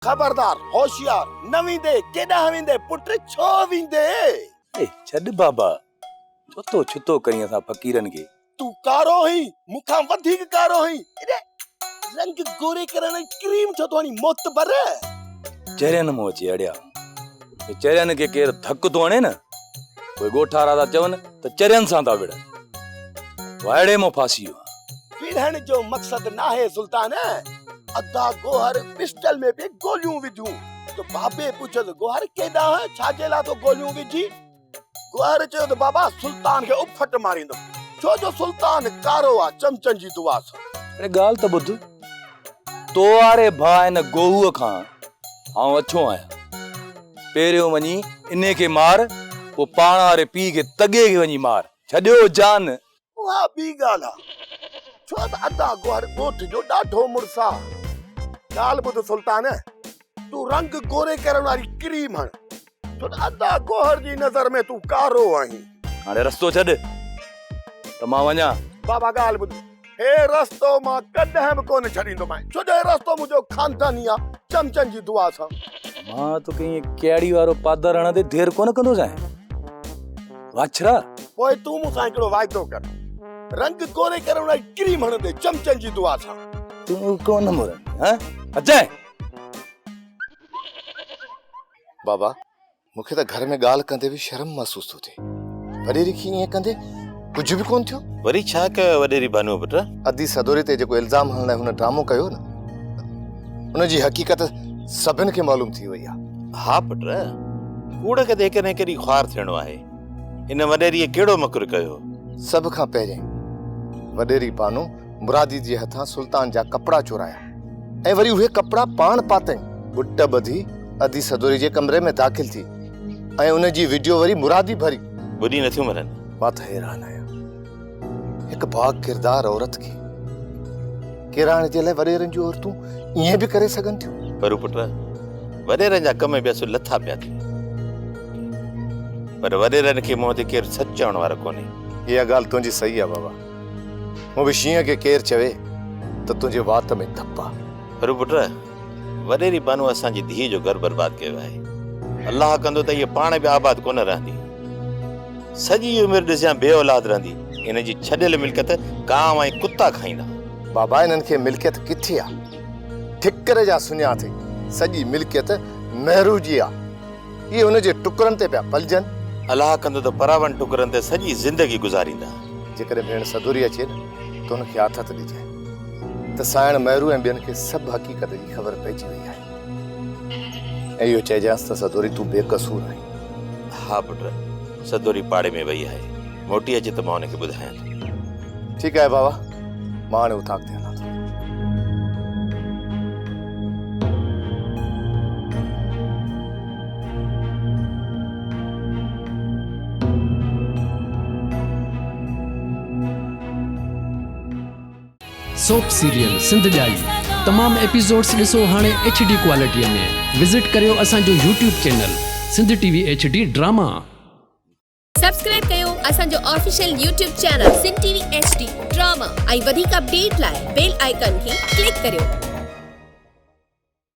खबरदार होशियार न विंदे केॾा विंदे पुट छो विंदे ए छॾ बाबा छुतो छुतो करी असां फ़कीरनि खे तू कारो ही मूंखां वधीक कारो ही रंग गोरे करण जी क्रीम छो तो मोतबर चरियनि मूं अची अड़िया चरियनि खे केरु धक थो हणे न कोई ॻोठारा था चवनि त चरियनि सां था विढ़नि वाइड़े में फासी वियो विढ़ण जो मकसद नाहे सुल्तान अदा गोहर पिस्टल में भी गोलियूं विझूं तो बाबे पुछस गोहर केॾा छाजे ला तो गोलियूं विझी गोहर चयो त बाबा सुल्तान खे उफट मारींदो छो जो सुल्तान कारो आ चमचन जी दुआ सां अरे ॻाल्हि त ॿुध तो वारे भाउ हिन गोहूअ खां आउं अछो आहियां पहिरियों वञी इने खे मार पोइ पाण वारे पीउ खे तगे खे वञी मार छॾियो जान उहा ॿी ॻाल्हि आहे छो त अदा गोहर ॻोठ जो ॾाढो मुड़ुसु आहे ॻाल्हि ॿुध सुल्तान तूं रंग गोरे करण वारी क्रीम हण छो त अदा गोहर जी नज़र में तूं कारो आहीं हाणे रस्तो छॾ त मां वञा बाबा ॻाल्हि ॿुध हे रस्तो मां कॾहिं बि कोन छॾींदोमांइ छो जो हे रस्तो मुंहिंजो ख़ानदानी आहे चमचन जी दुआ सां मां तोखे ईअं कहिड़ी वारो पादर हणंदे देरि कोन कंदो जांइ वाछड़ा पोइ तूं मूंसां हिकिड़ो वाइदो कर रंग गोरे करण वारी क्रीम हणंदे चमचन जी दुआ सां तूं कोन मुर हां अचे बाबा मूंखे त घर में ॻाल्हि कंदे बि शर्म महसूस थो थिए वॾेरी खे ईअं कंदे कुझु बि कोन थियो वरी छा कयो वॾेरी बानू पुट अदी सदोरी ते जेको इल्ज़ाम हणण लाइ हुन ड्रामो कयो न उनजी हक़ीक़त सभिनि खे मालूम थी वई आहे हा पुट कूड़ खे देख ने केॾी ख्वार थियणो आहे इन वॾेरीअ कहिड़ो मकुर कयो सभ खां पहिरियों वॾेरी बानू मुरादी जे हथां सुल्तान जा कपिड़ा चुराया ऐं वरी उहे कपिड़ा पाण पातई बुट ॿधी अदी सदोरी जे कमरे में दाख़िल थी ऐं उनजी वीडियो वरी मुरादी भरी ॿुधी नथियूं मरनि मां त हैरान आहियां हिकु भाग किरदार औरत खे किराणे जे लाइ वॾेरनि जूं औरतूं ईअं बि करे सघनि थियूं पर पुट वॾेरनि जा कम बि असुल लथा पिया थी पर वॾेरनि खे मूं ते केरु सच चवण वारो कोन्हे इहा ॻाल्हि तुंहिंजी सही आहे बाबा मूं बि शींहं खे केरु चवे त तुंहिंजे वात में धप आहे पर पुट वॾेरी बानू असांजी धीउ जो घर बर्बाद कयो आहे अलाह कंदो त इहा पाण बि आबाद कोन रहंदी सॼी उमिरि ॾिसां बे औलाद रहंदी इन जी छॾियल मिल्कियत कांव ऐं कुत्ता खाईंदा बाबा इन्हनि खे मिल्कियत किथे आहे ठिकर जा सुञा थी सॼी मिल्कियत नेहरू जी आहे इहे हुनजे टुकड़नि ते पिया पलजनि अलाह कंदो त परावन टुकड़नि ते सॼी ज़िंदगी गुज़ारींदा जेकॾहिं भेण सदोरी अचे न त हुनखे आथत ॾिजाए त साइण मेहरू ऐं ॿियनि खे सभु हक़ीक़त जी ख़बर पइजी वई आहे ऐं इहो चइजांसि त सदोरी तूं बेकसूर आहीं हा पुट सदोरी पाड़े में वई आहे मोटी अचे त मां हुनखे ॿुधायां थो ठीकु आहे बाबा मां हाणे उतां ते हलां थो सोप सीरियल सिंध जाई तमाम एपिसोड्स ॾिसो हाणे HD क्वालिटीअ में विज़िट करियो असांजो YouTube channel Sindh TV HD drama subscribe कयो असांजो official YouTube channel Sindh TV HD drama ऐं वधीक अपडेट लाइ बेल आइकन खे क्लिक करियो